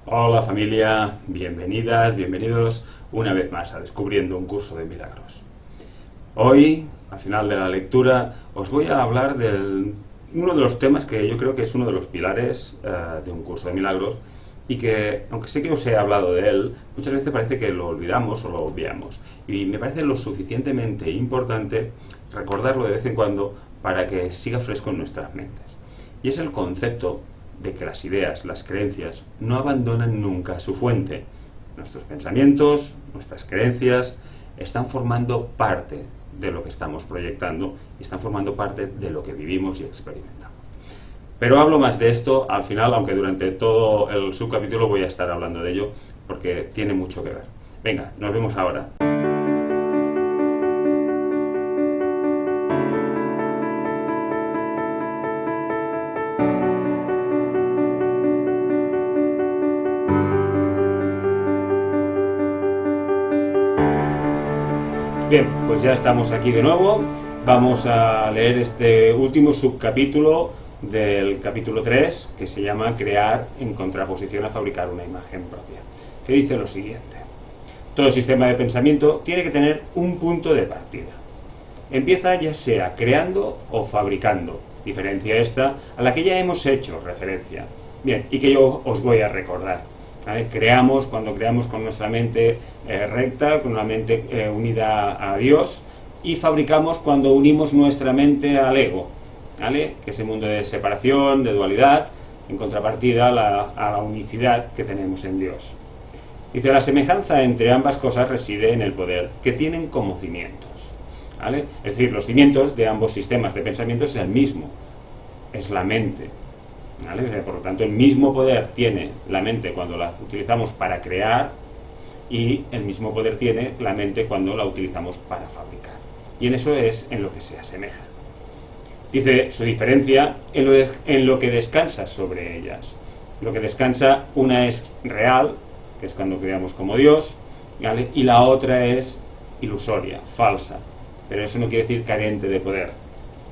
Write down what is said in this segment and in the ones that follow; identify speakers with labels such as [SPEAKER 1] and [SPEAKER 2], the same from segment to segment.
[SPEAKER 1] Hola familia, bienvenidas, bienvenidos una vez más a Descubriendo un Curso de Milagros. Hoy, al final de la lectura, os voy a hablar de uno de los temas que yo creo que es uno de los pilares de un curso de milagros y que, aunque sé que os he hablado de él, muchas veces parece que lo olvidamos o lo obviamos. Y me parece lo suficientemente importante recordarlo de vez en cuando para que siga fresco en nuestras mentes. Y es el concepto de que las ideas, las creencias, no abandonan nunca su fuente. Nuestros pensamientos, nuestras creencias, están formando parte de lo que estamos proyectando y están formando parte de lo que vivimos y experimentamos. Pero hablo más de esto al final, aunque durante todo el subcapítulo voy a estar hablando de ello, porque tiene mucho que ver. Venga, nos vemos ahora. Bien, pues ya estamos aquí de nuevo. Vamos a leer este último subcapítulo del capítulo 3, que se llama Crear en contraposición a fabricar una imagen propia, que dice lo siguiente. Todo sistema de pensamiento tiene que tener un punto de partida. Empieza ya sea creando o fabricando, diferencia esta a la que ya hemos hecho referencia. Bien, y que yo os voy a recordar. ¿Vale? Creamos cuando creamos con nuestra mente recta, con una mente unida a Dios, y fabricamos cuando unimos nuestra mente al ego, ¿vale? Que es el mundo de separación, de dualidad, en contrapartida a la unicidad que tenemos en Dios. Dice, la semejanza entre ambas cosas reside en el poder que tienen como cimientos, ¿vale? Es decir, los cimientos de ambos sistemas de pensamiento es el mismo, es la mente. ¿Vale? Por lo tanto, el mismo poder tiene la mente cuando la utilizamos para crear y el mismo poder tiene la mente cuando la utilizamos para fabricar. Y en eso es en lo que se asemeja. Dice su diferencia en lo que descansa sobre ellas. Lo que descansa, una es real, que es cuando creamos como Dios, ¿vale? Y la otra es ilusoria, falsa. Pero eso no quiere decir carente de poder,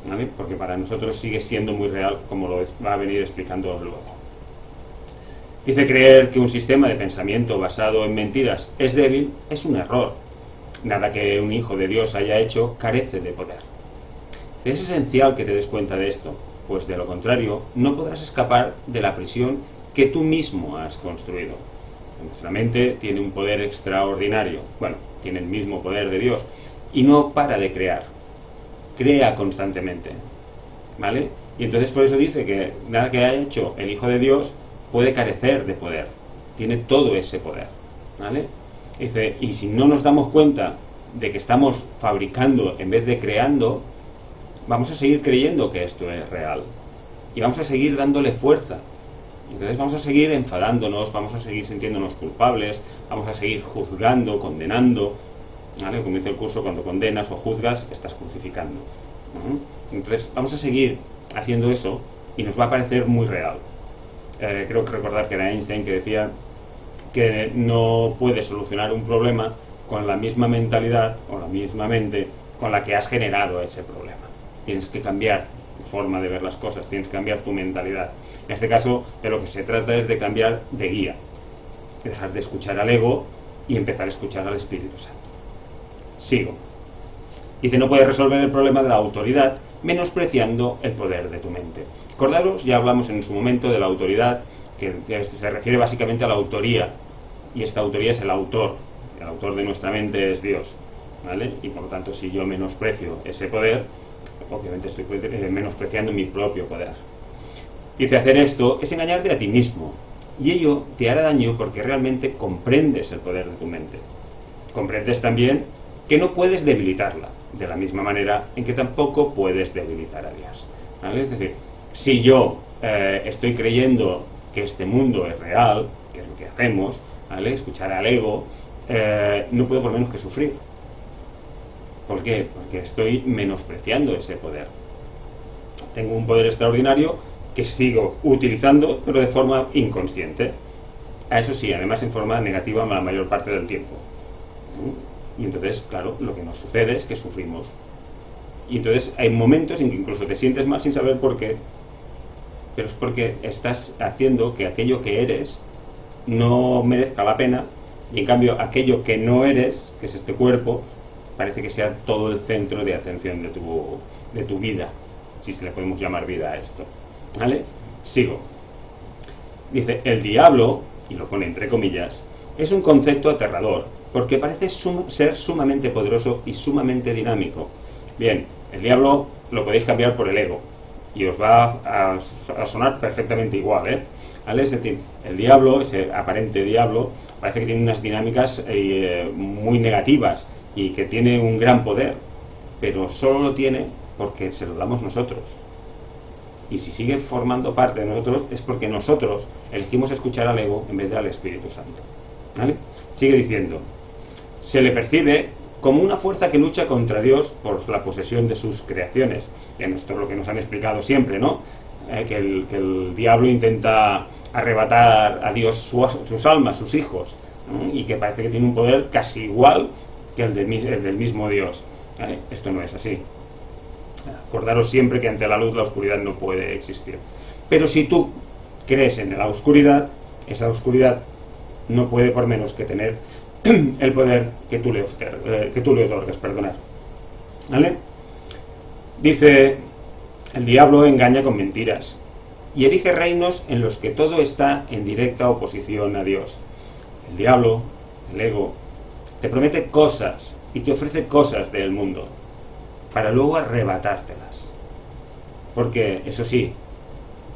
[SPEAKER 1] ¿vale? Porque para nosotros sigue siendo muy real, como lo va a venir explicando luego. Dice, creer que un sistema de pensamiento basado en mentiras es débil es un error. Nada que un hijo de Dios haya hecho carece de poder. Es esencial que te des cuenta de esto, pues de lo contrario no podrás escapar de la prisión que tú mismo has construido. Nuestra mente tiene un poder extraordinario, bueno, tiene el mismo poder de Dios, y no para de crear. Crea constantemente, ¿vale? Y entonces por eso dice que nada que haya hecho el Hijo de Dios puede carecer de poder, tiene todo ese poder, ¿vale? Dice, y si no nos damos cuenta de que estamos fabricando en vez de creando, vamos a seguir creyendo que esto es real y vamos a seguir dándole fuerza. Entonces vamos a seguir enfadándonos, vamos a seguir sintiéndonos culpables, vamos a seguir juzgando, condenando, ¿vale? Como dice el curso, cuando condenas o juzgas, estás crucificando. Entonces, vamos a seguir haciendo eso y nos va a parecer muy real. Creo que recordar que era Einstein que decía que no puedes solucionar un problema con la misma mentalidad o la misma mente con la que has generado ese problema. Tienes que cambiar tu forma de ver las cosas, tienes que cambiar tu mentalidad. En este caso, de lo que se trata es de cambiar de guía, dejar de escuchar al ego y empezar a escuchar al Espíritu Santo. Sigo. Dice, no puedes resolver el problema de la autoridad menospreciando el poder de tu mente. Acordaros, ya hablamos en su momento de la autoridad, que se refiere básicamente a la autoría, y esta autoría es el autor de nuestra mente es Dios, ¿vale? Y por lo tanto, si yo menosprecio ese poder, obviamente estoy menospreciando mi propio poder. Dice, hacer esto es engañarte a ti mismo, y ello te hará daño porque realmente comprendes el poder de tu mente. Comprendes también que no puedes debilitarla, de la misma manera en que tampoco puedes debilitar a Dios, ¿vale? Es decir, si yo estoy creyendo que este mundo es real, que es lo que hacemos, ¿vale? Escuchar al ego, no puedo por menos que sufrir. ¿Por qué? Porque estoy menospreciando ese poder. Tengo un poder extraordinario que sigo utilizando, pero de forma inconsciente. A eso sí, además en forma negativa la mayor parte del tiempo. Y entonces, claro, lo que nos sucede es que sufrimos. Y entonces hay momentos en que incluso te sientes mal sin saber por qué, pero es porque estás haciendo que aquello que eres no merezca la pena, y en cambio aquello que no eres, que es este cuerpo, parece que sea todo el centro de atención de tu vida, si se le podemos llamar vida a esto. ¿Vale? Sigo. Dice, el diablo, y lo pone entre comillas, es un concepto aterrador, porque parece ser sumamente poderoso y sumamente dinámico. Bien, el diablo lo podéis cambiar por el ego, y os va a sonar perfectamente igual, ¿eh? ¿Vale? Es decir, el diablo, ese aparente diablo, parece que tiene unas dinámicas muy negativas y que tiene un gran poder, pero solo lo tiene porque se lo damos nosotros. Y si sigue formando parte de nosotros es porque nosotros elegimos escuchar al ego en vez de al Espíritu Santo. ¿Vale? Sigue diciendo, se le percibe como una fuerza que lucha contra Dios por la posesión de sus creaciones. Y esto es lo que nos han explicado siempre, ¿no? Que el diablo intenta arrebatar a Dios sus almas, sus hijos, ¿no? Y que parece que tiene un poder casi igual que el del mismo Dios. ¿Vale? Esto no es así. Acordaros siempre que ante la luz la oscuridad no puede existir. Pero si tú crees en la oscuridad, esa oscuridad no puede por menos que tener el poder que tú le otorgas, perdonar. ¿Vale? Dice, el diablo engaña con mentiras y erige reinos en los que todo está en directa oposición a Dios. El diablo, el ego, te promete cosas y te ofrece cosas del mundo para luego arrebatártelas. Porque, eso sí,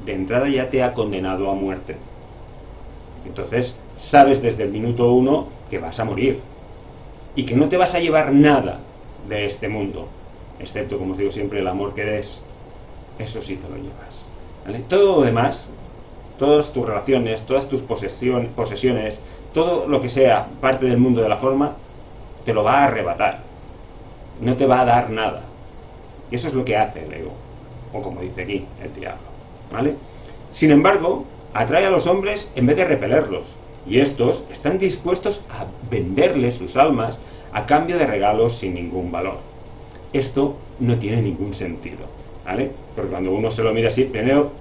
[SPEAKER 1] de entrada ya te ha condenado a muerte. Entonces, sabes desde el minuto 1 que vas a morir y que no te vas a llevar nada de este mundo, excepto, como os digo siempre, el amor que des. Eso sí te lo llevas. ¿Vale? Todo lo demás, todas tus relaciones, todas tus posesiones, todo lo que sea parte del mundo de la forma, te lo va a arrebatar. No te va a dar nada. Y eso es lo que hace el ego, o como dice aquí, el diablo. ¿Vale? Sin embargo, atrae a los hombres en vez de repelerlos, y estos están dispuestos a venderles sus almas a cambio de regalos sin ningún valor. Esto no tiene ningún sentido, ¿vale? Porque cuando uno se lo mira así, primero,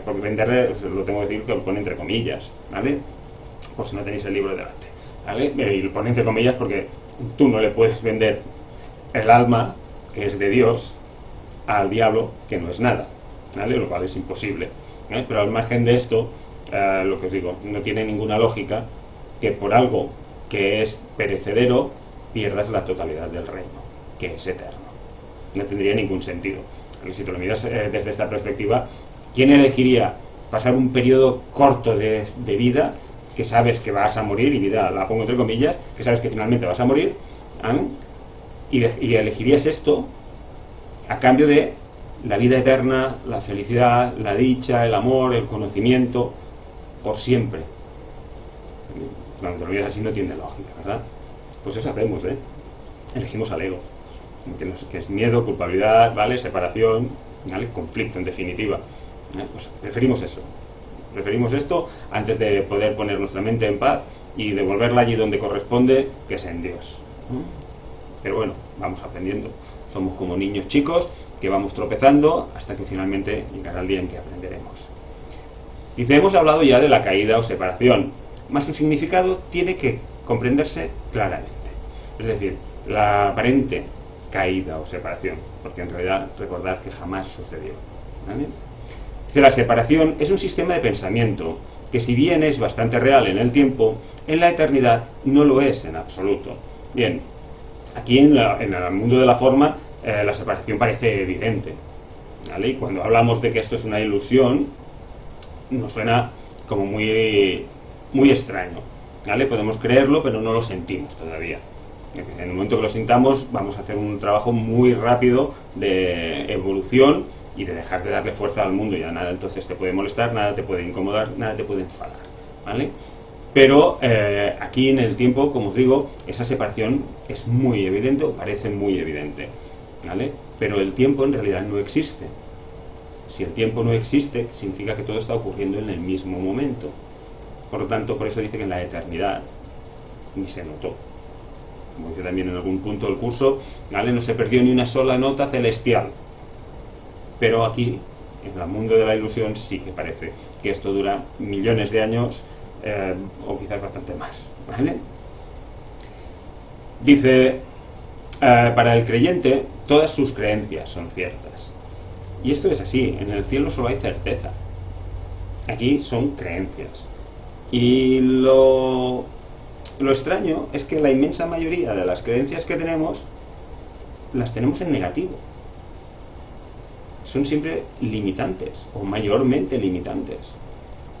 [SPEAKER 1] por venderle, lo tengo que decir que lo pone entre comillas, ¿vale? Por si no tenéis el libro delante, ¿vale? Y lo pone entre comillas porque tú no le puedes vender el alma, que es de Dios, al diablo, que no es nada, ¿vale? Lo cual es imposible, ¿vale? Pero al margen de esto, lo que os digo, no tiene ninguna lógica que por algo que es perecedero pierdas la totalidad del reino, que es eterno. No tendría ningún sentido. Si te lo miras desde esta perspectiva, ¿quién elegiría pasar un periodo corto de vida, que sabes que vas a morir, y vida la pongo entre comillas, que sabes que finalmente vas a morir, y elegirías esto a cambio de la vida eterna, la felicidad, la dicha, el amor, el conocimiento, por siempre? Cuando te lo miras así no tiene lógica, ¿verdad? Pues eso hacemos, elegimos al ego, que es miedo, culpabilidad, ¿vale? Separación, ¿vale? Conflicto, en definitiva. Pues preferimos eso, preferimos esto antes de poder poner nuestra mente en paz y devolverla allí donde corresponde, que es en Dios. Pero bueno, vamos aprendiendo. Somos como niños chicos que vamos tropezando hasta que finalmente llegará el día en que aprenderemos. Dice, hemos hablado ya de la caída o separación, mas su significado tiene que comprenderse claramente. Es decir, la aparente caída o separación, porque en realidad recordad que jamás sucedió, ¿vale? Dice, la separación es un sistema de pensamiento que, si bien es bastante real en el tiempo, en la eternidad no lo es en absoluto. Bien, aquí en el mundo de la forma la separación parece evidente, ¿vale? Y cuando hablamos de que esto es una ilusión, nos suena como muy, muy extraño, ¿vale? Podemos creerlo, pero no lo sentimos todavía. En el momento que lo sintamos, vamos a hacer un trabajo muy rápido de evolución y de dejar de darle fuerza al mundo. Ya nada entonces te puede molestar, nada te puede incomodar, nada te puede enfadar, ¿vale? Pero aquí en el tiempo, como os digo, esa separación es muy evidente, o parece muy evidente, ¿vale? Pero el tiempo en realidad no existe. Si el tiempo no existe, significa que todo está ocurriendo en el mismo momento. Por lo tanto, por eso dice que en la eternidad ni se notó. Como dice también en algún punto del curso, ¿vale? No se perdió ni una sola nota celestial. Pero aquí, en el mundo de la ilusión, sí que parece que esto dura millones de años o quizás bastante más, ¿vale? Dice, para el creyente todas sus creencias son ciertas. Y esto es así, en el cielo solo hay certeza. Aquí son creencias. Y lo extraño es que la inmensa mayoría de las creencias que tenemos, las tenemos en negativo. Son siempre limitantes, o mayormente limitantes,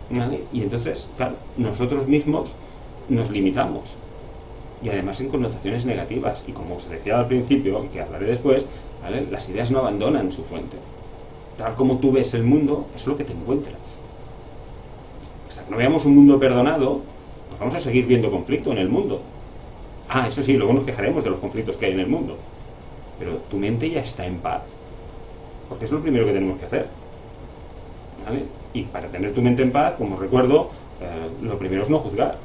[SPEAKER 1] ¿vale? Y entonces, claro, nosotros mismos nos limitamos. Y además en connotaciones negativas. Y como os decía al principio, y que hablaré después, ¿vale? Las ideas no abandonan su fuente. Tal como tú ves el mundo, es lo que te encuentras. Hasta que no veamos un mundo perdonado, pues vamos a seguir viendo conflicto en el mundo. Eso sí, luego nos quejaremos de los conflictos que hay en el mundo. Pero tu mente ya está en paz. Porque es lo primero que tenemos que hacer, ¿vale? Y para tener tu mente en paz, como recuerdo, lo primero es no juzgar.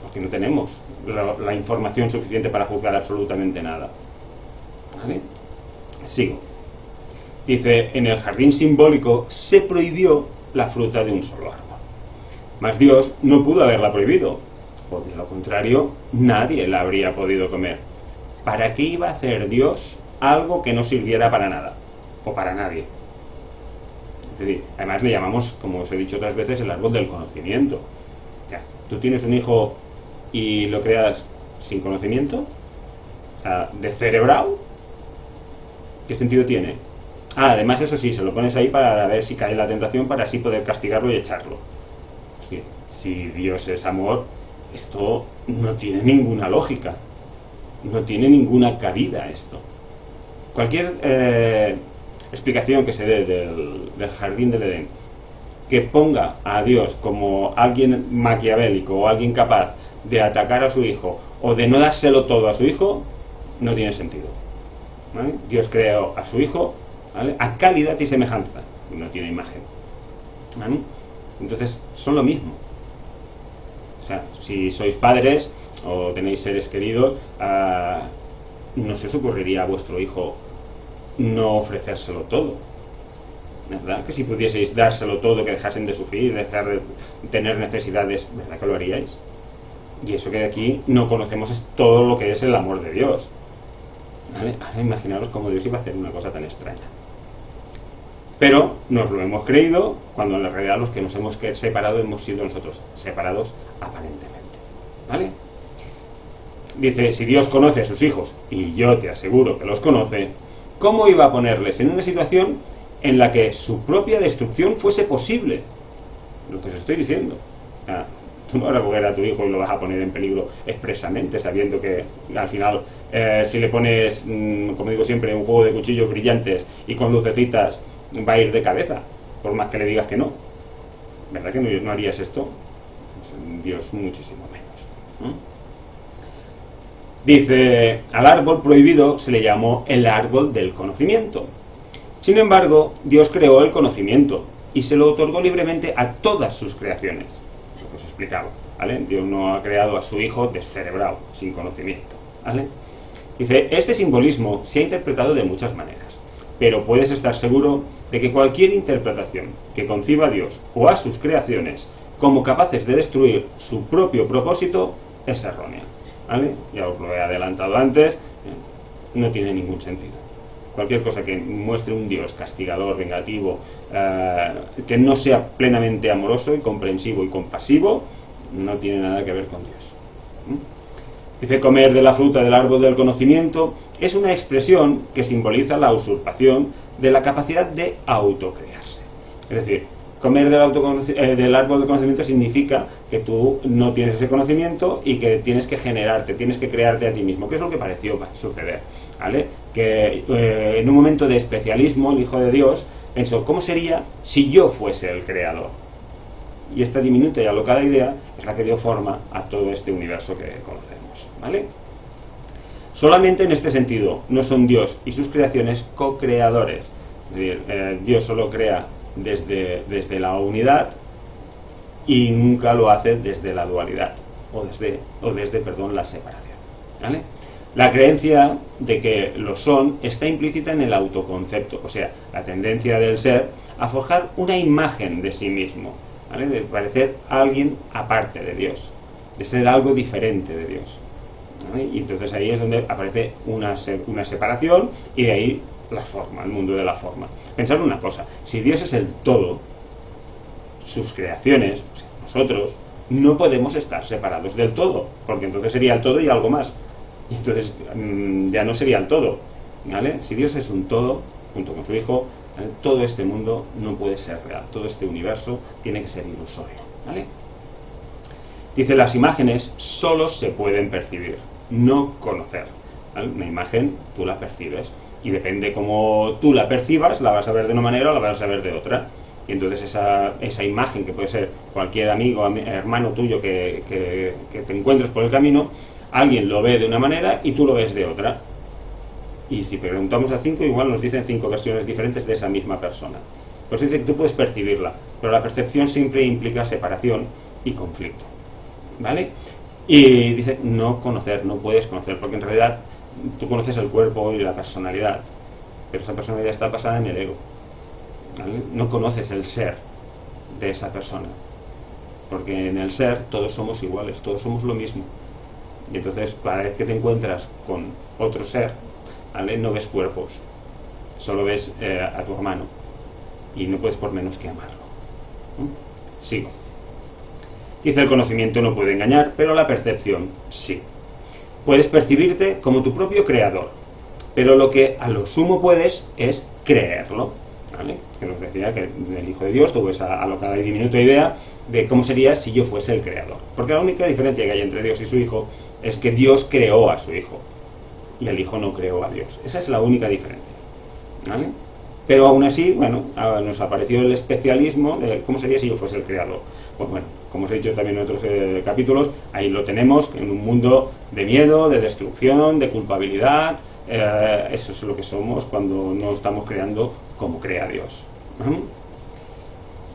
[SPEAKER 1] Porque no tenemos la información suficiente para juzgar absolutamente nada, ¿vale? Sigo. Dice, en el jardín simbólico se prohibió la fruta de un solo árbol. Mas Dios no pudo haberla prohibido, o de lo contrario, nadie la habría podido comer. ¿Para qué iba a hacer Dios algo que no sirviera para nada? O para nadie. Es decir, además le llamamos, como os he dicho otras veces, el árbol del conocimiento. Ya, tú tienes un hijo y lo creas sin conocimiento, descerebrado. ¿Qué sentido tiene? Además, eso sí, se lo pones ahí para ver si cae la tentación, para así poder castigarlo y echarlo. Hostia, si Dios es amor, esto no tiene ninguna lógica, no tiene ninguna cabida esto. Cualquier explicación que se dé del jardín del Edén, que ponga a Dios como alguien maquiavélico o alguien capaz de atacar a su hijo o de no dárselo todo a su hijo, no tiene sentido, ¿vale? Dios creó a su hijo, ¿vale?, a calidad y semejanza, no tiene imagen, ¿vale? Entonces son lo mismo. O sea, si sois padres o tenéis seres queridos, no se os ocurriría a vuestro hijo no ofrecérselo todo, ¿verdad? Que si pudieseis dárselo todo, que dejasen de sufrir, dejar de tener necesidades, ¿verdad que lo haríais? Y eso que de aquí no conocemos es todo lo que es el amor de Dios, ¿vale? Ahora imaginaros cómo Dios iba a hacer una cosa tan extraña. Pero nos lo hemos creído, cuando en la realidad los que nos hemos separado hemos sido nosotros, separados aparentemente, ¿vale? Dice, si Dios conoce a sus hijos, y yo te aseguro que los conoce, ¿cómo iba a ponerles en una situación en la que su propia destrucción fuese posible? Lo que os estoy diciendo. Tú no vas a coger a tu hijo y lo vas a poner en peligro expresamente, sabiendo que al final, si le pones, como digo siempre, un juego de cuchillos brillantes y con lucecitas, va a ir de cabeza, por más que le digas que no. ¿Verdad que no harías esto? Pues Dios muchísimo menos, ¿no? Dice, al árbol prohibido se le llamó el árbol del conocimiento. Sin embargo, Dios creó el conocimiento y se lo otorgó libremente a todas sus creaciones. Lo que os explicaba, ¿vale? Dios no ha creado a su hijo descerebrado, sin conocimiento, ¿vale? Dice, este simbolismo se ha interpretado de muchas maneras, pero puedes estar seguro de que cualquier interpretación que conciba a Dios o a sus creaciones como capaces de destruir su propio propósito es errónea, ¿vale? Ya os lo he adelantado antes, no tiene ningún sentido. Cualquier cosa que muestre un Dios castigador, vengativo, que no sea plenamente amoroso y comprensivo y compasivo, no tiene nada que ver con Dios. Dice, comer de la fruta del árbol del conocimiento es una expresión que simboliza la usurpación de la capacidad de autocrearse. Es decir, comer del árbol del conocimiento significa que tú no tienes ese conocimiento y que tienes que generarte, tienes que crearte a ti mismo, que es lo que pareció suceder, ¿vale? Que en un momento de especialismo el Hijo de Dios pensó, ¿cómo sería si yo fuese el creador? Y esta diminuta y alocada idea es la que dio forma a todo este universo que conocemos, ¿vale? Solamente en este sentido no son Dios y sus creaciones co-creadores. Es decir, Dios solo crea desde la unidad y nunca lo hace desde la dualidad o desde la separación, ¿vale? La creencia de que lo son está implícita en el autoconcepto, o sea, la tendencia del ser a forjar una imagen de sí mismo, ¿vale? De parecer a alguien aparte de Dios, de ser algo diferente de Dios, ¿vale? Y entonces ahí es donde aparece una separación, y de ahí la forma, el mundo de la forma. Pensad una cosa: si Dios es el todo, sus creaciones, o sea, nosotros, no podemos estar separados del todo, porque entonces sería el todo y algo más, y entonces ya no sería el todo, ¿vale? Si Dios es un todo, junto con su Hijo, ¿vale? Todo este mundo no puede ser real, todo este universo tiene que ser ilusorio, ¿vale? Dice: las imágenes solo se pueden percibir, no conocer, ¿vale? Una imagen tú la percibes, y depende cómo tú la percibas, la vas a ver de una manera o la vas a ver de otra. Y entonces esa imagen, que puede ser cualquier amigo, hermano tuyo que te encuentres por el camino, alguien lo ve de una manera y tú lo ves de otra. Y si preguntamos a 5, igual nos dicen 5 versiones diferentes de esa misma persona. Pues dice que tú puedes percibirla, pero la percepción siempre implica separación y conflicto, ¿vale? Y dice no conocer, no puedes conocer, porque en realidad tú conoces el cuerpo y la personalidad, pero esa personalidad está basada en el ego, ¿vale? No conoces el ser de esa persona, porque en el ser todos somos iguales, todos somos lo mismo. Y entonces cada vez que te encuentras con otro ser, ¿vale? No ves cuerpos, solo ves a tu hermano, y no puedes por menos que amarlo. Sigo. Dice: el conocimiento no puede engañar, pero la percepción sí. Puedes percibirte como tu propio creador, pero lo que a lo sumo puedes es creerlo, ¿vale? Que nos decía que el Hijo de Dios tuvo esa alocada y diminuta idea de cómo sería si yo fuese el creador. Porque la única diferencia que hay entre Dios y su Hijo es que Dios creó a su Hijo y el Hijo no creó a Dios. Esa es la única diferencia, ¿vale? Pero aún así, bueno, nos apareció el especialismo de cómo sería si yo fuese el creador. Pues bueno, como os he dicho también en otros capítulos, ahí lo tenemos, en un mundo de miedo, de destrucción, de culpabilidad. Eso es lo que somos cuando no estamos creando como crea Dios.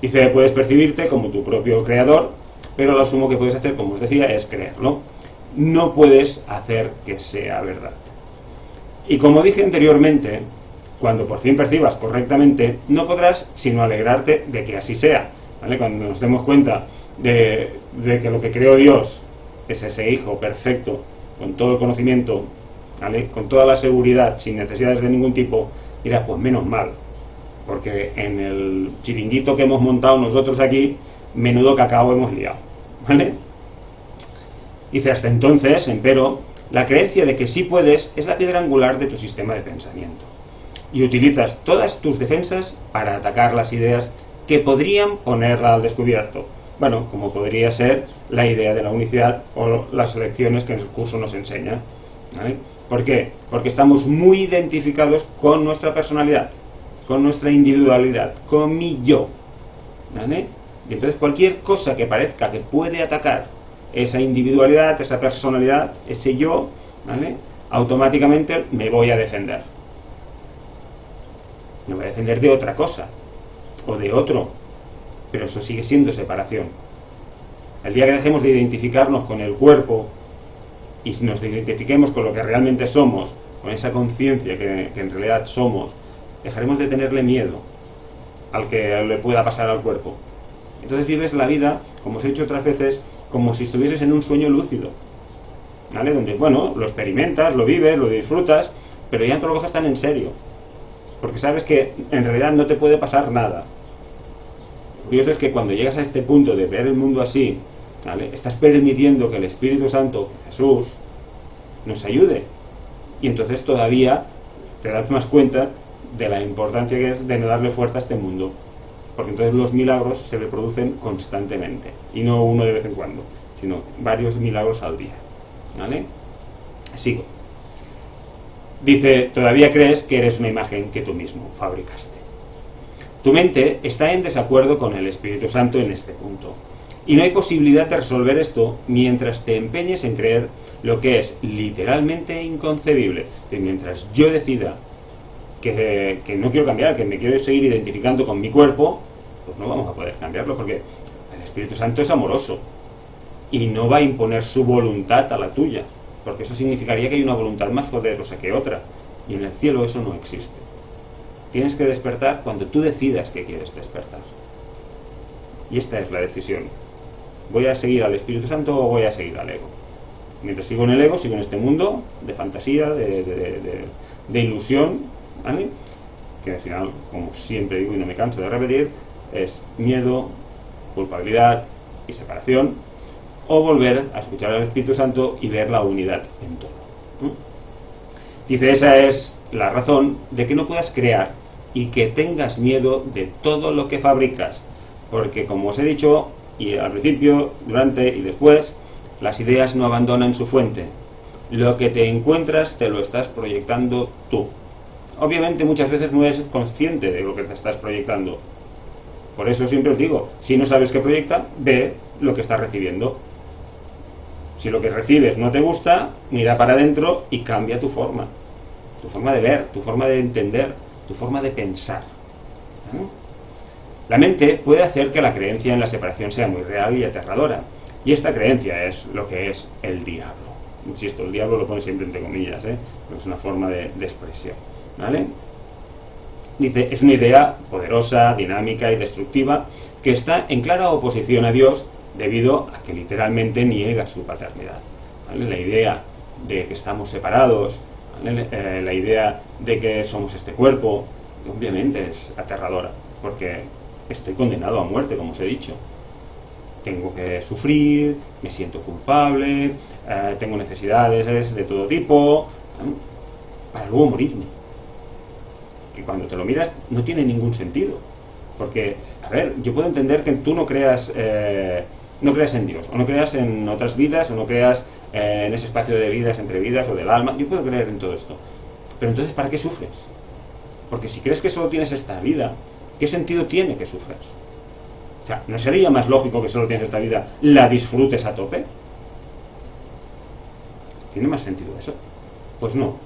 [SPEAKER 1] Dice: puedes percibirte como tu propio creador, pero lo sumo que puedes hacer, como os decía, es creerlo. No puedes hacer que sea verdad. Y como dije anteriormente, cuando por fin percibas correctamente, no podrás sino alegrarte de que así sea, ¿vale? Cuando nos demos cuenta de que lo que creó Dios es ese Hijo perfecto, con todo el conocimiento, ¿vale? Con toda la seguridad, sin necesidades de ningún tipo, dirás: pues menos mal, porque en el chiringuito que hemos montado nosotros aquí, menudo cacao hemos liado, ¿vale? Dice: hasta entonces, empero, la creencia de que sí puedes es la piedra angular de tu sistema de pensamiento, y utilizas todas tus defensas para atacar las ideas que podrían ponerla al descubierto. Bueno, como podría ser la idea de la unicidad o las lecciones que el curso nos enseña, ¿vale? ¿Por qué? Porque estamos muy identificados con nuestra personalidad, con nuestra individualidad, con mi yo, ¿vale? Y entonces cualquier cosa que parezca que puede atacar esa individualidad, esa personalidad, ese yo, ¿vale? Automáticamente me voy a defender. Me voy a defender de otra cosa, o de otro, pero eso sigue siendo separación. El día que dejemos de identificarnos con el cuerpo y si nos identifiquemos con lo que realmente somos, con esa conciencia que en realidad somos, dejaremos de tenerle miedo al que le pueda pasar al cuerpo. Entonces vives la vida, como os he dicho otras veces, como si estuvieses en un sueño lúcido, ¿vale? Donde, bueno, lo experimentas, lo vives, lo disfrutas, pero ya no te lo coges tan en serio, porque sabes que en realidad no te puede pasar nada. Lo curioso es que cuando llegas a este punto de ver el mundo así, ¿vale? Estás permitiendo que el Espíritu Santo, Jesús, nos ayude, y entonces todavía te das más cuenta de la importancia que es de no darle fuerza a este mundo, porque entonces los milagros se reproducen constantemente, y no uno de vez en cuando, sino varios milagros al día, ¿vale? Sigo. Dice: todavía crees que eres una imagen que tú mismo fabricaste. Tu mente está en desacuerdo con el Espíritu Santo en este punto, y no hay posibilidad de resolver esto mientras te empeñes en creer lo que es literalmente inconcebible. Que mientras yo decida que no quiero cambiar, que me quiero seguir identificando con mi cuerpo, pues no vamos a poder cambiarlo, porque el Espíritu Santo es amoroso y no va a imponer su voluntad a la tuya, porque eso significaría que hay una voluntad más poderosa que otra, y en el cielo eso no existe. Tienes que despertar cuando tú decidas que quieres despertar. Y esta es la decisión. ¿Voy a seguir al Espíritu Santo o voy a seguir al ego? Mientras sigo en el ego, sigo en este mundo de fantasía, de ilusión, ¿vale? Que al final, como siempre digo y no me canso de repetir, es miedo, culpabilidad y separación, o volver a escuchar al Espíritu Santo y ver la unidad en todo. Dice, esa es la razón de que no puedas crear y que tengas miedo de todo lo que fabricas, porque como os he dicho, y al principio, durante y después, las ideas no abandonan su fuente. Lo que te encuentras te lo estás proyectando tú. Obviamente muchas veces no eres consciente de lo que te estás proyectando. Por eso siempre os digo, si no sabes qué proyecta, ve lo que estás recibiendo. Si lo que recibes no te gusta, mira para adentro y cambia tu forma de ver, tu forma de entender, tu forma de pensar. La mente puede hacer que la creencia en la separación sea muy real y aterradora, y esta creencia es lo que es el diablo. Insisto, el diablo lo pone siempre entre comillas, pero es una forma de expresión, ¿vale? Dice, es una idea poderosa, dinámica y destructiva que está en clara oposición a Dios debido a que literalmente niega su paternidad, ¿vale? La idea de que estamos separados, ¿vale? La idea de que somos este cuerpo, obviamente es aterradora, porque estoy condenado a muerte, como os he dicho. Tengo que sufrir, me siento culpable, tengo necesidades de todo tipo, para luego morirme. Que cuando te lo miras no tiene ningún sentido. Porque, a ver, yo puedo entender que tú no creas en Dios, o no creas en otras vidas, o no creas en ese espacio de vidas entre vidas, o del alma. Yo puedo creer en todo esto. Pero entonces, ¿para qué sufres? Porque si crees que solo tienes esta vida, ¿qué sentido tiene que sufras? O sea, ¿no sería más lógico que solo tienes esta vida, la disfrutes a tope? ¿Tiene más sentido eso? Pues no.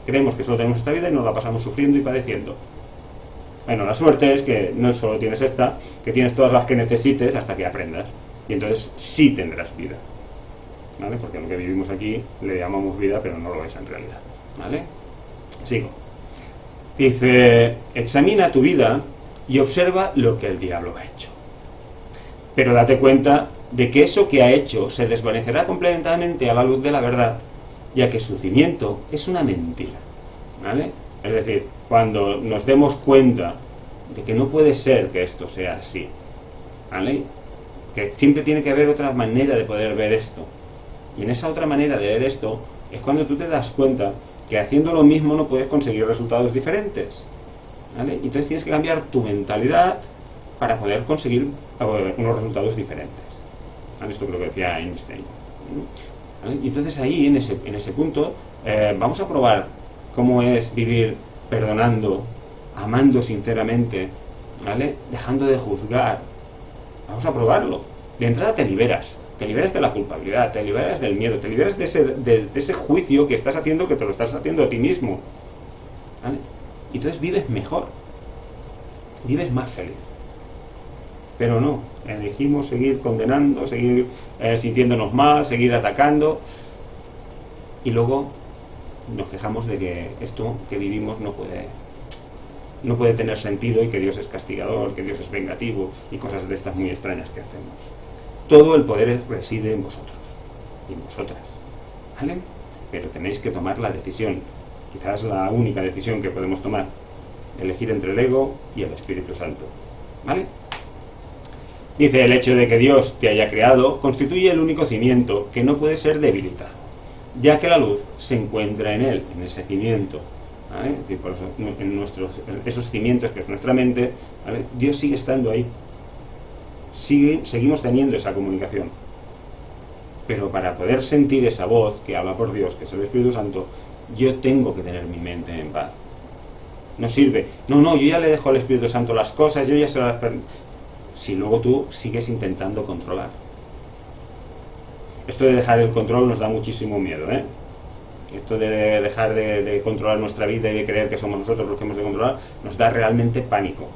[SPEAKER 1] Creemos que solo tenemos esta vida y nos la pasamos sufriendo y padeciendo. Bueno, la suerte es que no solo tienes esta, que tienes todas las que necesites hasta que aprendas. Y entonces sí tendrás vida, ¿vale? Porque lo que vivimos aquí le llamamos vida, pero no lo es en realidad, ¿vale? Sigo. Dice, examina tu vida y observa lo que el diablo ha hecho. Pero date cuenta de que eso que ha hecho se desvanecerá completamente a la luz de la verdad, ya que su cimiento es una mentira, ¿vale? Es decir, cuando nos demos cuenta de que no puede ser que esto sea así, ¿vale? Que siempre tiene que haber otra manera de poder ver esto. Y en esa otra manera de ver esto es cuando tú te das cuenta que haciendo lo mismo no puedes conseguir resultados diferentes, ¿vale? Y entonces tienes que cambiar tu mentalidad para poder conseguir unos resultados diferentes, ¿vale? Esto creo que decía Einstein, ¿vale? Y entonces ahí, en ese punto, vamos a probar cómo es vivir perdonando, amando sinceramente, ¿vale? Dejando de juzgar. Vamos a probarlo. De entrada te liberas de la culpabilidad, te liberas del miedo, te liberas de ese juicio que estás haciendo, que te lo estás haciendo a ti mismo, ¿vale? Y entonces vives mejor, vives más feliz. Pero no, elegimos seguir condenando, seguir sintiéndonos mal, seguir atacando, y luego nos quejamos de que esto que vivimos no puede tener sentido, y que Dios es castigador, que Dios es vengativo y cosas de estas muy extrañas que hacemos. Todo el poder reside en vosotros y en vosotras, ¿vale? Pero tenéis que tomar la decisión, quizás la única decisión que podemos tomar, elegir entre el ego y el Espíritu Santo, ¿vale? Dice, el hecho de que Dios te haya creado constituye el único cimiento que no puede ser debilitado, ya que la luz se encuentra en él, en ese cimiento, ¿vale? Y por eso, en esos cimientos que es nuestra mente, ¿vale? Dios sigue estando ahí, seguimos teniendo esa comunicación, pero para poder sentir esa voz que habla por Dios, que es el Espíritu Santo, yo tengo que tener mi mente en paz. No sirve, no, yo ya le dejo al Espíritu Santo las cosas, yo ya se las si luego tú sigues intentando controlar. Esto de dejar el control nos da muchísimo miedo, ¿eh? Esto de dejar de controlar nuestra vida y de creer que somos nosotros los que hemos de controlar, nos da realmente pánico.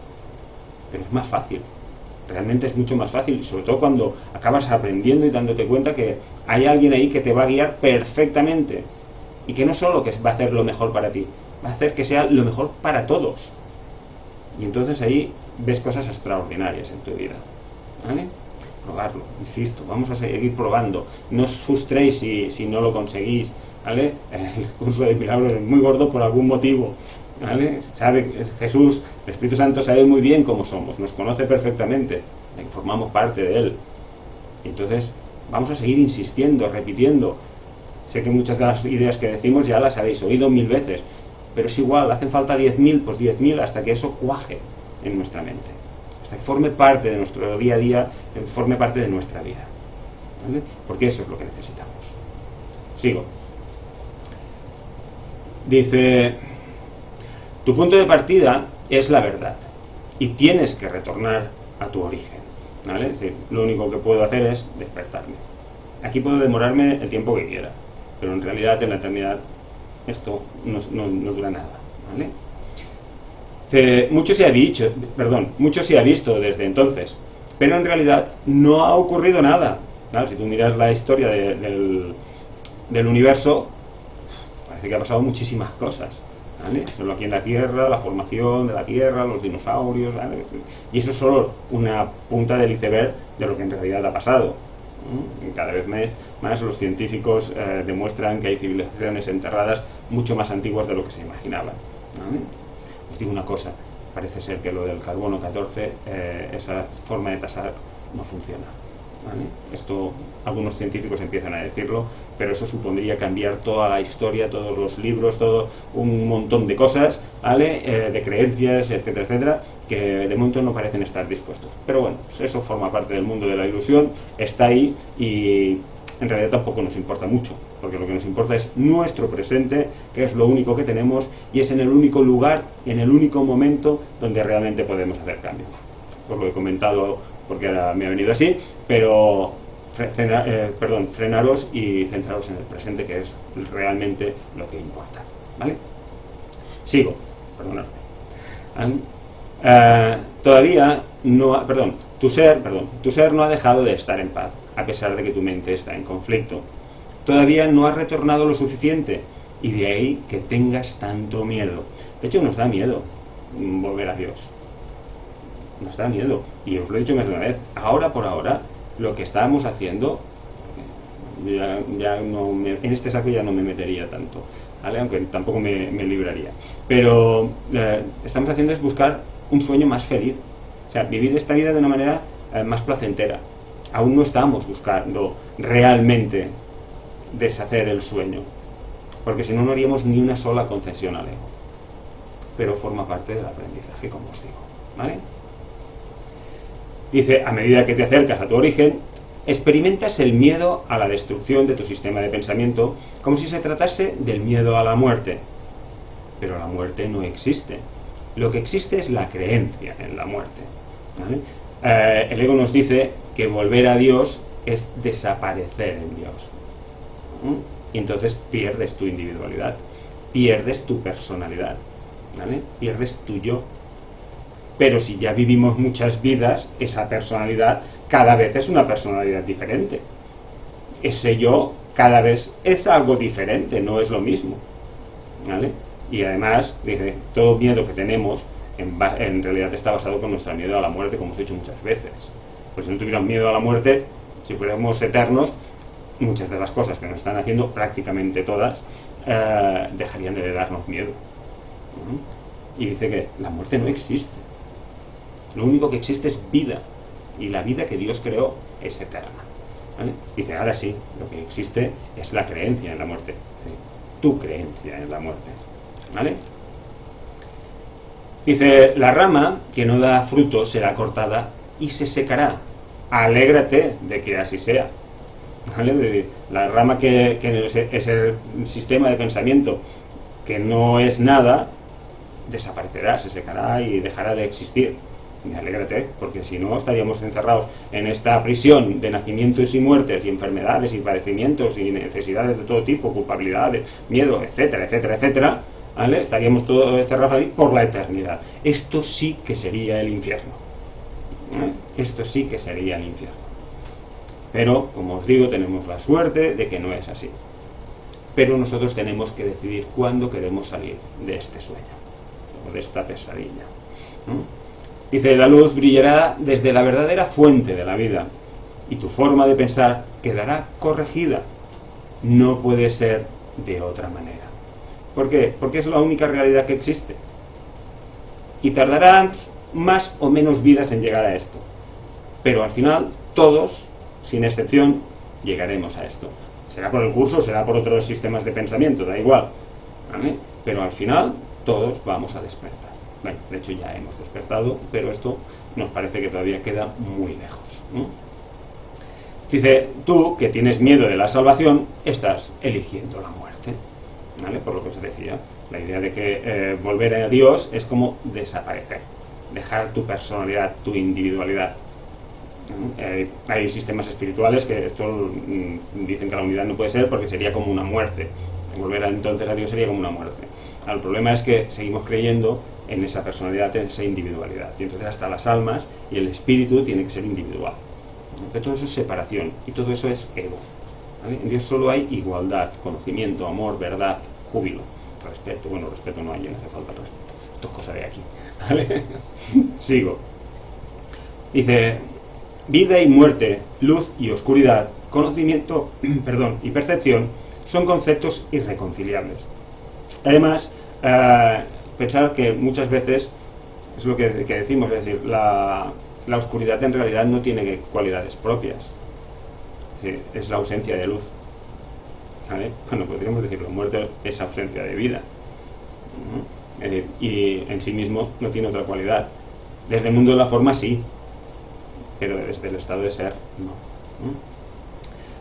[SPEAKER 1] Pero es más fácil, realmente es mucho más fácil, y sobre todo cuando acabas aprendiendo y dándote cuenta que hay alguien ahí que te va a guiar perfectamente, y que no solo que va a hacer lo mejor para ti, va a hacer que sea lo mejor para todos. Y entonces ahí ves cosas extraordinarias en tu vida, ¿vale? Probarlo, insisto, vamos a seguir probando. No os frustréis si no lo conseguís, ¿vale? El curso de milagros es muy gordo por algún motivo, ¿vale? Jesús, el Espíritu Santo sabe muy bien cómo somos, nos conoce perfectamente, formamos parte de Él. Entonces, vamos a seguir insistiendo, repitiendo. Sé que muchas de las ideas que decimos ya las habéis oído 1000 veces, pero es igual, hacen falta 10.000, pues 10.000 hasta que eso cuaje en nuestra mente. Que forme parte de nuestro día a día, forme parte de nuestra vida, ¿vale? Porque eso es lo que necesitamos. Sigo. Dice, tu punto de partida es la verdad y tienes que retornar a tu origen, ¿vale? Es decir, lo único que puedo hacer es despertarme. Aquí puedo demorarme el tiempo que quiera, pero en realidad en la eternidad esto no dura nada, ¿vale? Mucho se ha visto desde entonces, pero en realidad no ha ocurrido nada. Claro, si tú miras la historia del universo, parece que ha pasado muchísimas cosas, ¿vale? Solo aquí en la Tierra, la formación de la Tierra, los dinosaurios, ¿vale? Y eso es solo una punta del iceberg de lo que en realidad ha pasado. Cada vez más los científicos demuestran que hay civilizaciones enterradas mucho más antiguas de lo que se imaginaban, ¿vale? Os digo una cosa, parece ser que lo del carbono 14, esa forma de tasar no funciona, ¿vale? Esto algunos científicos empiezan a decirlo, pero eso supondría cambiar toda la historia, todos los libros, todo un montón de cosas, ¿vale? De creencias, etcétera, etcétera, que de momento no parecen estar dispuestos. Pero bueno, pues eso forma parte del mundo de la ilusión, está ahí y en realidad tampoco nos importa mucho, porque lo que nos importa es nuestro presente, que es lo único que tenemos y es en el único lugar, en el único momento donde realmente podemos hacer cambio. Os lo he comentado porque ahora me ha venido así, pero frenaros y centraros en el presente, que es realmente lo que importa, ¿vale? Sigo, perdonadme. Tu ser no ha dejado de estar en paz, a pesar de que tu mente está en conflicto. Todavía no has retornado lo suficiente, y de ahí que tengas tanto miedo. De hecho, nos da miedo volver a Dios. Nos da miedo. Y os lo he dicho más de una vez. Ahora por ahora, lo que estábamos haciendo, en este saco ya no me metería tanto, ¿vale? Aunque tampoco me libraría. Pero estamos haciendo es buscar un sueño más feliz. O sea, vivir esta vida de una manera más placentera. Aún no estamos buscando realmente deshacer el sueño, porque si no, no haríamos ni una sola concesión al ego. Pero forma parte del aprendizaje, como os digo, ¿vale? Dice, a medida que te acercas a tu origen, experimentas el miedo a la destrucción de tu sistema de pensamiento, como si se tratase del miedo a la muerte. Pero la muerte no existe. Lo que existe es la creencia en la muerte, ¿vale? El ego nos dice que volver a Dios es desaparecer en Dios. Y entonces pierdes tu individualidad, pierdes tu personalidad, ¿vale? Pierdes tu yo. Pero si ya vivimos muchas vidas, esa personalidad cada vez es una personalidad diferente. Ese yo cada vez es algo diferente, no es lo mismo, ¿vale? Y además, dice, todo miedo que tenemos en realidad está basado con nuestro miedo a la muerte, como os he dicho muchas veces. Pues si no tuviéramos miedo a la muerte, si fuéramos eternos, muchas de las cosas que nos están haciendo, prácticamente todas, dejarían de darnos miedo. Y dice que la muerte no existe. Lo único que existe es vida. Y la vida que Dios creó es eterna, ¿vale? Dice, ahora sí, lo que existe es la creencia en la muerte. Tu creencia en la muerte, ¿vale? Dice, la rama que no da fruto será cortada y se secará. Alégrate de que así sea, ¿vale? La rama que es el sistema de pensamiento que no es nada, desaparecerá, se secará y dejará de existir. Y alégrate, porque si no estaríamos encerrados en esta prisión de nacimientos y muertes y enfermedades y padecimientos y necesidades de todo tipo, culpabilidades, miedo, etcétera, etcétera, etcétera, ¿vale? Estaríamos todos encerrados ahí por la eternidad. Esto sí que sería el infierno, ¿eh? Esto sí que sería el infierno. Pero, como os digo, tenemos la suerte de que no es así. Pero nosotros tenemos que decidir cuándo queremos salir de este sueño, o de esta pesadilla, ¿no? Dice, la luz brillará desde la verdadera fuente de la vida y tu forma de pensar quedará corregida. No puede ser de otra manera. ¿Por qué? Porque es la única realidad que existe. Y tardarán más o menos vidas en llegar a esto. Pero al final, todos, sin excepción, llegaremos a esto. Será por el curso, será por otros sistemas de pensamiento, da igual. ¿Vale? Pero al final, todos vamos a despertar. Bueno, de hecho ya hemos despertado, pero esto nos parece que todavía queda muy lejos, ¿no? Dice, tú, que tienes miedo de la salvación, estás eligiendo la muerte. ¿Vale? Por lo que os decía, la idea de que volver a Dios es como desaparecer, dejar tu personalidad, tu individualidad. Hay sistemas espirituales que esto dicen que la unidad no puede ser porque sería como una muerte. Volver entonces a Dios sería como una muerte. El problema es que seguimos creyendo en esa personalidad, en esa individualidad. Y entonces hasta las almas y el espíritu tiene que ser individual. Pero todo eso es separación y todo eso es ego. ¿Vale? En Dios solo hay igualdad, conocimiento, amor, verdad, júbilo, respeto. Bueno, respeto no hay, no hace falta el respeto. Esto es cosa de aquí. ¿Vale? Sigo. Dice, vida y muerte, luz y oscuridad, conocimiento, y percepción son conceptos irreconciliables. Además, pensar que muchas veces, es lo que decimos, es decir, la oscuridad en realidad no tiene cualidades propias. Sí, es la ausencia de luz. ¿Vale? Bueno, podríamos decirlo, muerte es ausencia de vida. Es decir, y en sí mismo no tiene otra cualidad. Desde el mundo de la forma sí, pero desde el estado de ser no.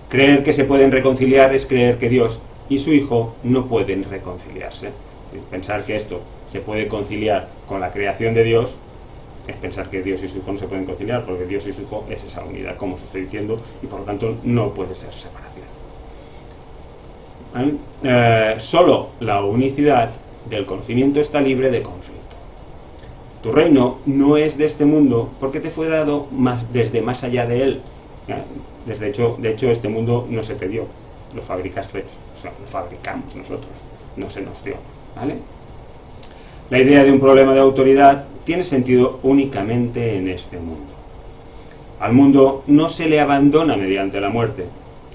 [SPEAKER 1] Creer que se pueden reconciliar es creer que Dios y su Hijo no pueden reconciliarse. Pensar que esto se puede conciliar con la creación de Dios es pensar que Dios y su Hijo no se pueden conciliar, porque Dios y su Hijo es esa unidad, como os estoy diciendo, y por lo tanto no puede ser separación. Solo la unicidad del conocimiento está libre de conflicto. Tu reino no es de este mundo porque te fue dado desde más allá de él. De hecho, este mundo no se te dio, lo fabricaste, o sea, lo fabricamos nosotros, no se nos dio. ¿Vale? La idea de un problema de autoridad tiene sentido únicamente en este mundo. Al mundo no se le abandona mediante la muerte,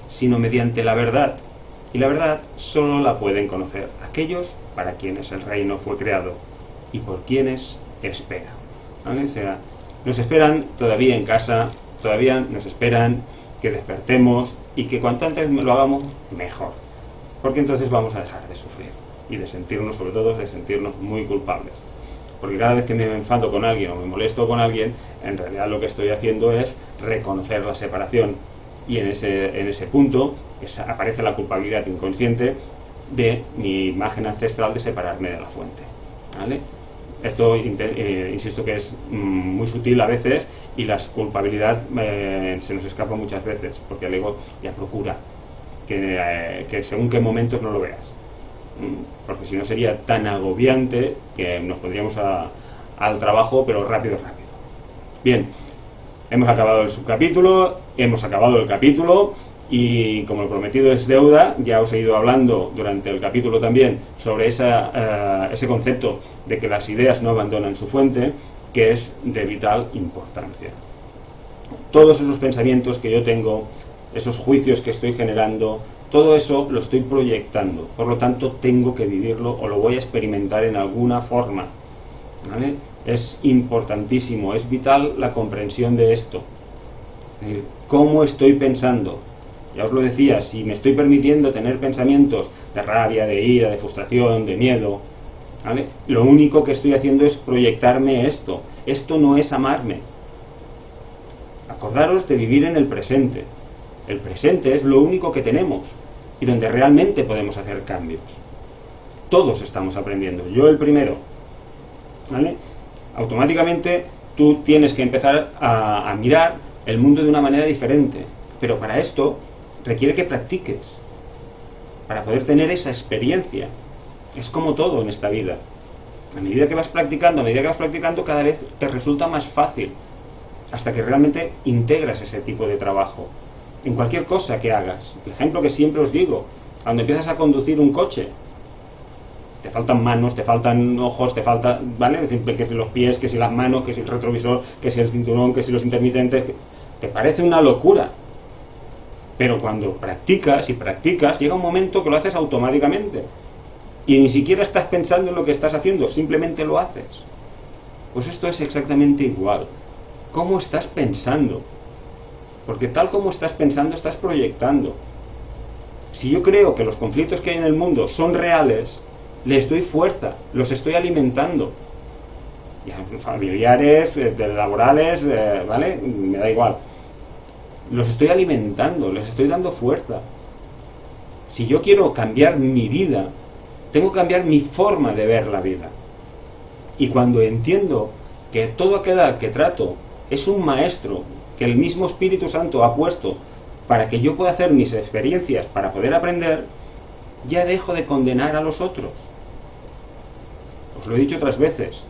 [SPEAKER 1] sino mediante la verdad. Y la verdad solo la pueden conocer aquellos para quienes el reino fue creado y por quienes espera. ¿Vale? O sea, nos esperan todavía en casa, todavía nos esperan que despertemos y que cuanto antes lo hagamos, mejor. Porque entonces vamos a dejar de sufrir y de sentirnos, sobre todo, de sentirnos muy culpables. Porque cada vez que me enfado con alguien o me molesto con alguien, en realidad lo que estoy haciendo es reconocer la separación. Y en ese punto aparece la culpabilidad inconsciente de mi imagen ancestral de separarme de la fuente. ¿Vale? Esto, insisto, que es muy sutil a veces y la culpabilidad se nos escapa muchas veces, porque el ego ya procura que según qué momentos no lo veas. Porque si no sería tan agobiante que nos pondríamos al trabajo, pero rápido. Bien, hemos acabado el subcapítulo, hemos acabado el capítulo y como lo prometido es deuda, ya os he ido hablando durante el capítulo también sobre ese concepto de que las ideas no abandonan su fuente, que es de vital importancia. Todos esos pensamientos que yo tengo, esos juicios que estoy generando, todo eso lo estoy proyectando, por lo tanto tengo que vivirlo o lo voy a experimentar en alguna forma. ¿Vale? Es importantísimo, es vital la comprensión de esto. ¿Cómo estoy pensando? Ya os lo decía, si me estoy permitiendo tener pensamientos de rabia, de ira, de frustración, de miedo, ¿vale? Lo único que estoy haciendo es proyectarme esto. Esto no es amarme. Acordaros de vivir en el presente. El presente es lo único que tenemos y donde realmente podemos hacer cambios. Todos estamos aprendiendo, yo el primero. ¿Vale? Automáticamente tú tienes que empezar a mirar el mundo de una manera diferente, pero para esto requiere que practiques, para poder tener esa experiencia. Es como todo en esta vida. A medida que vas practicando, cada vez te resulta más fácil, hasta que realmente integras ese tipo de trabajo en cualquier cosa que hagas. El ejemplo que siempre os digo, cuando empiezas a conducir un coche, te faltan manos, te faltan ojos, te falta, ¿vale? Es decir, que si los pies, que si las manos, que si el retrovisor, que si el cinturón, que si los intermitentes, te parece una locura. Pero cuando practicas y practicas, llega un momento que lo haces automáticamente. Y ni siquiera estás pensando en lo que estás haciendo, simplemente lo haces. Pues esto es exactamente igual. ¿Cómo estás pensando? Porque tal como estás pensando, estás proyectando. Si yo creo que los conflictos que hay en el mundo son reales, les doy fuerza, los estoy alimentando. Ya, familiares, laborales, ¿vale? Me da igual. Los estoy alimentando, les estoy dando fuerza. Si yo quiero cambiar mi vida, tengo que cambiar mi forma de ver la vida. Y cuando entiendo que todo aquel que trato es un maestro que el mismo Espíritu Santo ha puesto para que yo pueda hacer mis experiencias, para poder aprender, ya dejo de condenar a los otros. Os lo he dicho otras veces,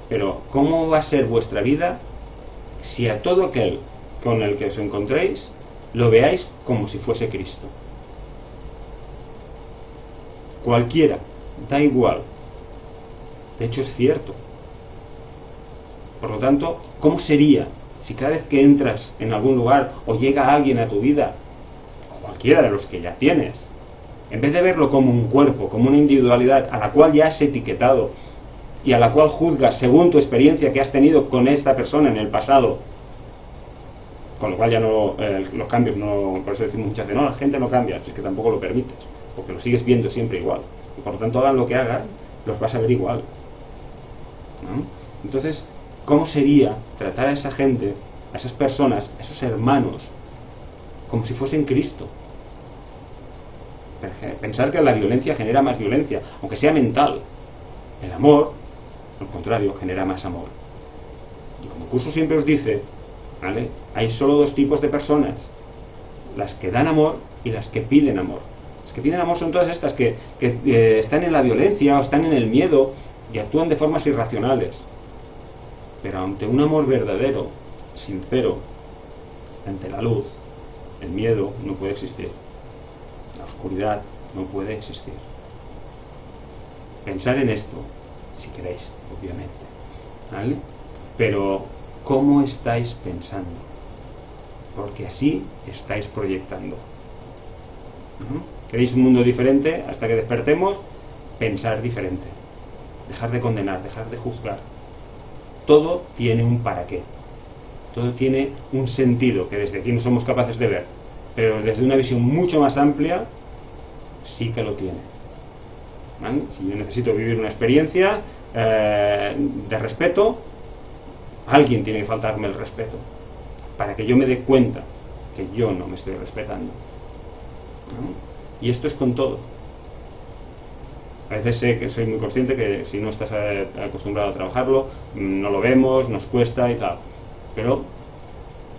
[SPEAKER 1] pero ¿cómo va a ser vuestra vida si a todo aquel con el que os encontréis lo veáis como si fuese Cristo? Cualquiera, da igual. De hecho es cierto. Por lo tanto, ¿cómo sería si cada vez que entras en algún lugar o llega alguien a tu vida, o cualquiera de los que ya tienes, en vez de verlo como un cuerpo, como una individualidad a la cual ya has etiquetado y a la cual juzgas según tu experiencia que has tenido con esta persona en el pasado, con lo cual ya no, los cambios no, por eso decimos muchas veces, no, la gente no cambia, es que tampoco lo permites, porque lo sigues viendo siempre igual, y por lo tanto hagan lo que hagan, los vas a ver igual, ¿no? Entonces, ¿cómo sería tratar a esa gente, a esas personas, a esos hermanos, como si fuesen Cristo? Pensar que la violencia genera más violencia, aunque sea mental. El amor, al contrario, genera más amor. Y como el curso siempre os dice, ¿vale?, hay solo dos tipos de personas: las que dan amor y las que piden amor. Las que piden amor son todas estas que están en la violencia o están en el miedo y actúan de formas irracionales. Pero ante un amor verdadero, sincero, ante la luz, el miedo no puede existir. La oscuridad no puede existir. Pensar en esto, si queréis, obviamente, ¿vale? Pero, ¿cómo estáis pensando? Porque así estáis proyectando. ¿Queréis un mundo diferente? Hasta que despertemos, pensar diferente. Dejar de condenar, dejar de juzgar. Todo tiene un para qué. Todo tiene un sentido que desde aquí no somos capaces de ver. Pero desde una visión mucho más amplia, sí que lo tiene. ¿Vale? Si yo necesito vivir una experiencia de respeto, alguien tiene que faltarme el respeto para que yo me dé cuenta que yo no me estoy respetando. ¿No? Y esto es con todo. A veces sé que soy muy consciente que si no estás acostumbrado a trabajarlo, no lo vemos, nos cuesta y tal. Pero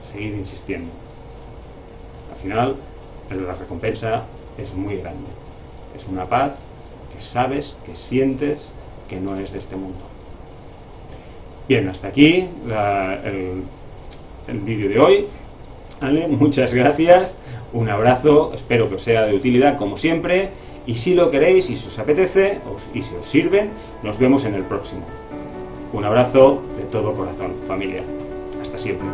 [SPEAKER 1] seguir insistiendo. Al final, la recompensa es muy grande. Es una paz que sabes, que sientes, que no es de este mundo. Bien, hasta aquí el vídeo de hoy. ¿Vale? Muchas gracias, un abrazo, espero que os sea de utilidad como siempre, y si lo queréis y si os apetece y si os sirve, nos vemos en el próximo. Un abrazo de todo corazón, familia. Hasta siempre.